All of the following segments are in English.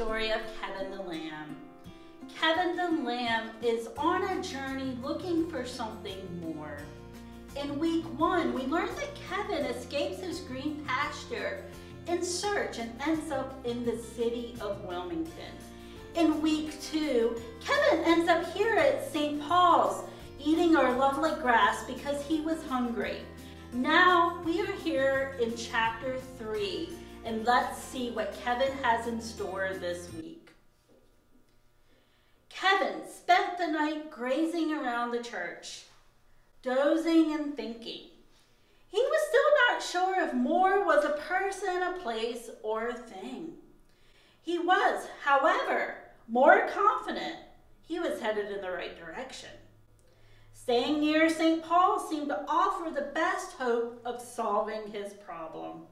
story of Kevin the Lamb. Kevin the Lamb is on a journey looking for something more. In week 1, we learned that Kevin escapes his green pasture in search and ends up in the city of Wilmington. In week 2, Kevin ends up here at St. Paul's eating our lovely grass because he was hungry. Now we are here in chapter 3, and let's see what Kevin has in store this week. Kevin spent the night grazing around the church, dozing and thinking. He was still not sure if more was a person, a place, or a thing. He was, however, more confident he was headed in the right direction. Staying near St. Paul seemed to offer the best hope of solving his problem.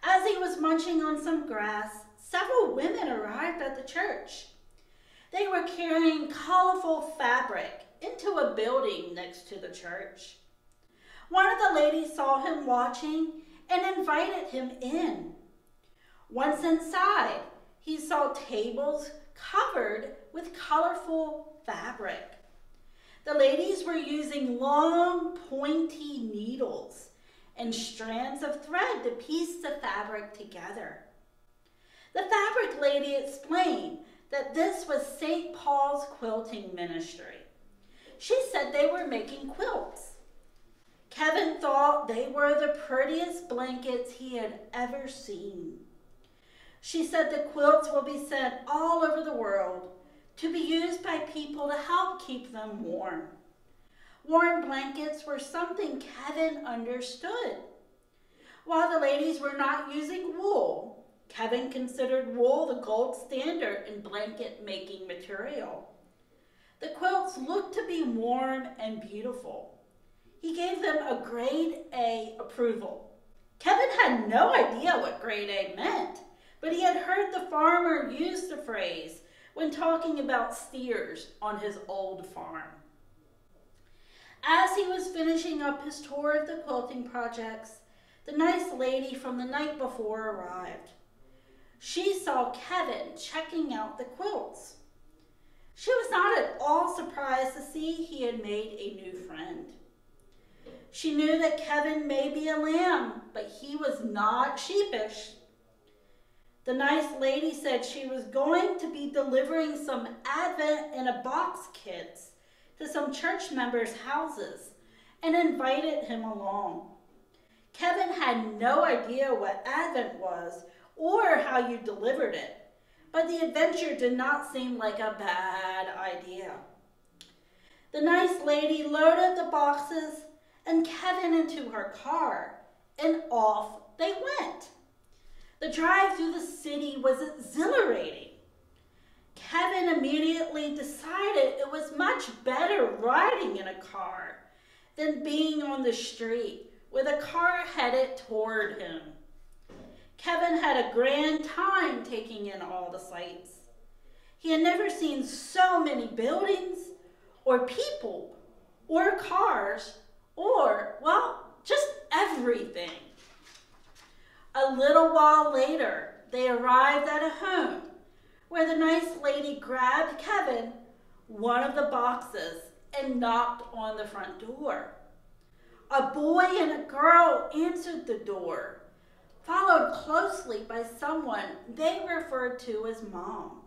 As he was munching on some grass, several women arrived at the church. They were carrying colorful fabric into a building next to the church. One of the ladies saw him watching and invited him in. Once inside, he saw tables covered with colorful fabric. The ladies were using long, pointy needles and strands of thread to piece the fabric together. The fabric lady explained that this was St. Paul's quilting ministry. She said they were making quilts. Kevin thought they were the prettiest blankets he had ever seen. She said the quilts will be sent all over the world to be used by people to help keep them warm. Warm blankets were something Kevin understood. While the ladies were not using wool, Kevin considered wool the gold standard in blanket making material. The quilts looked to be warm and beautiful. He gave them a grade A approval. Kevin had no idea what grade A meant, but he had heard the farmer use the phrase when talking about steers on his old farm. As he was finishing up his tour of the quilting projects, the nice lady from the night before arrived. She saw Kevin checking out the quilts. She was not at all surprised to see he had made a new friend. She knew that Kevin may be a lamb, but he was not sheepish. The nice lady said she was going to be delivering some Advent in a box kits to some church members' houses and invited him along. Kevin had no idea what Advent was or how you delivered it, but the adventure did not seem like a bad idea. The nice lady loaded the boxes and Kevin into her car, and off they went. The drive through the city was exhilarating. Kevin immediately decided it was much better riding in a car than being on the street with a car headed toward him. Kevin had a grand time taking in all the sights. He had never seen so many buildings or people or cars or, well, just everything. A little while later, they arrived at a home where the nice lady grabbed Kevin one of the boxes and knocked on the front door. A boy and a girl answered the door, followed closely by someone they referred to as Mom.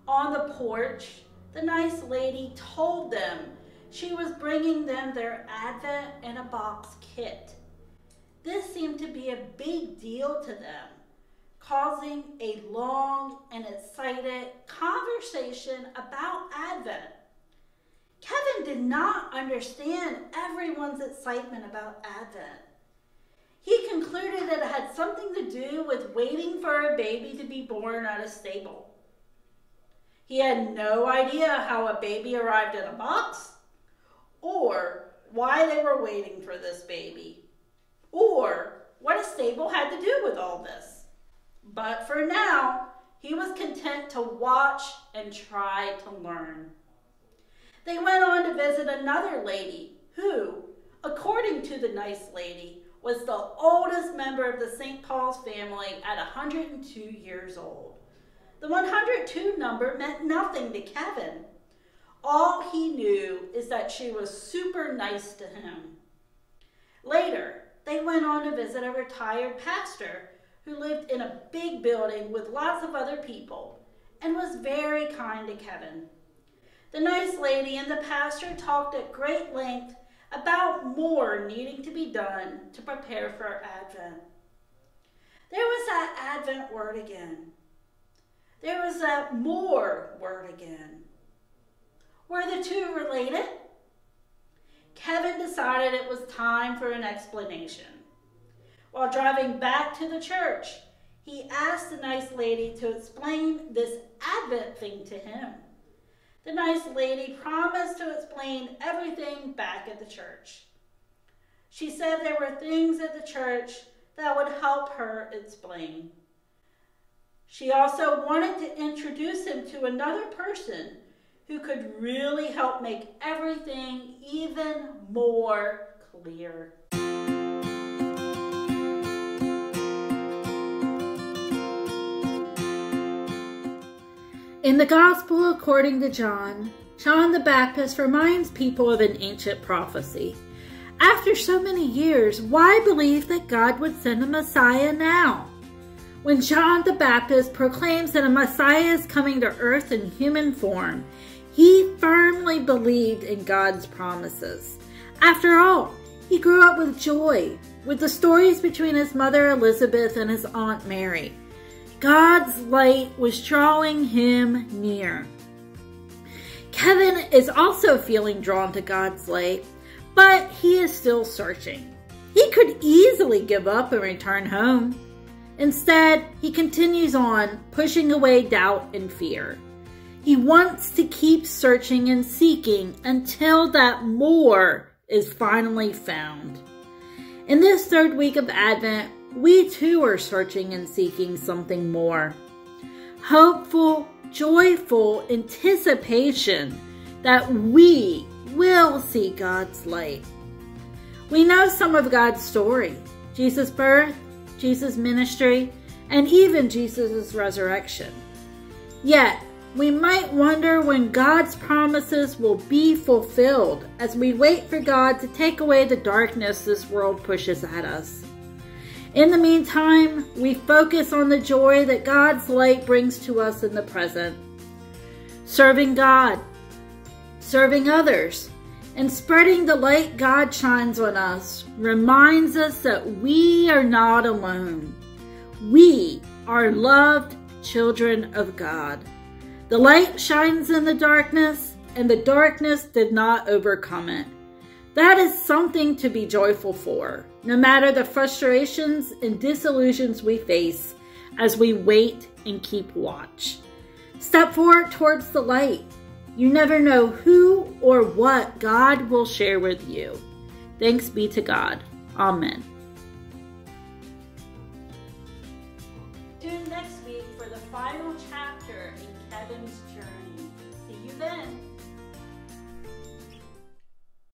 On the porch, the nice lady told them she was bringing them their Advent in a box kit. This seemed to be a big deal to them, causing a long and excited conversation about Advent. Kevin did not understand everyone's excitement about Advent. He concluded it had something to do with waiting for a baby to be born at a stable. He had no idea how a baby arrived in a box, or why they were waiting for this baby, or what a stable had to do with all this. But for now, he was content to watch and try to learn. They went on to visit another lady who, according to the nice lady, was the oldest member of the St. Paul's family at 102 years old. The 102 number meant nothing to Kevin. All he knew is that she was super nice to him. Later, they went on to visit a retired pastor who lived in a big building with lots of other people and was very kind to Kevin. The nice lady and the pastor talked at great length about more needing to be done to prepare for Advent. There was that Advent word again. There was that more word again. Were the two related? Kevin decided it was time for an explanation. While driving back to the church, he asked the nice lady to explain this Advent thing to him. The nice lady promised to explain everything back at the church. She said there were things at the church that would help her explain. She also wanted to introduce him to another person who could really help make everything even more clear. In the Gospel according to John, John the Baptist reminds people of an ancient prophecy. After so many years, why believe that God would send a Messiah now? When John the Baptist proclaims that a Messiah is coming to earth in human form, he firmly believed in God's promises. After all, he grew up with joy, with the stories between his mother Elizabeth and his Aunt Mary. God's light was drawing him near. Kevin is also feeling drawn to God's light, but he is still searching. He could easily give up and return home. Instead, he continues on, pushing away doubt and fear. He wants to keep searching and seeking until that more is finally found. In this third week of Advent, we too are searching and seeking something more. Hopeful, joyful anticipation that we will see God's light. We know some of God's story: Jesus' birth, Jesus' ministry, and even Jesus' resurrection. Yet, we might wonder when God's promises will be fulfilled as we wait for God to take away the darkness this world pushes at us. In the meantime, we focus on the joy that God's light brings to us in the present. Serving God, serving others, and spreading the light God shines on us reminds us that we are not alone. We are loved children of God. The light shines in the darkness, and the darkness did not overcome it. That is something to be joyful for, no matter the frustrations and disillusions we face as we wait and keep watch. Step forward towards the light. You never know who or what God will share with you. Thanks be to God. Amen.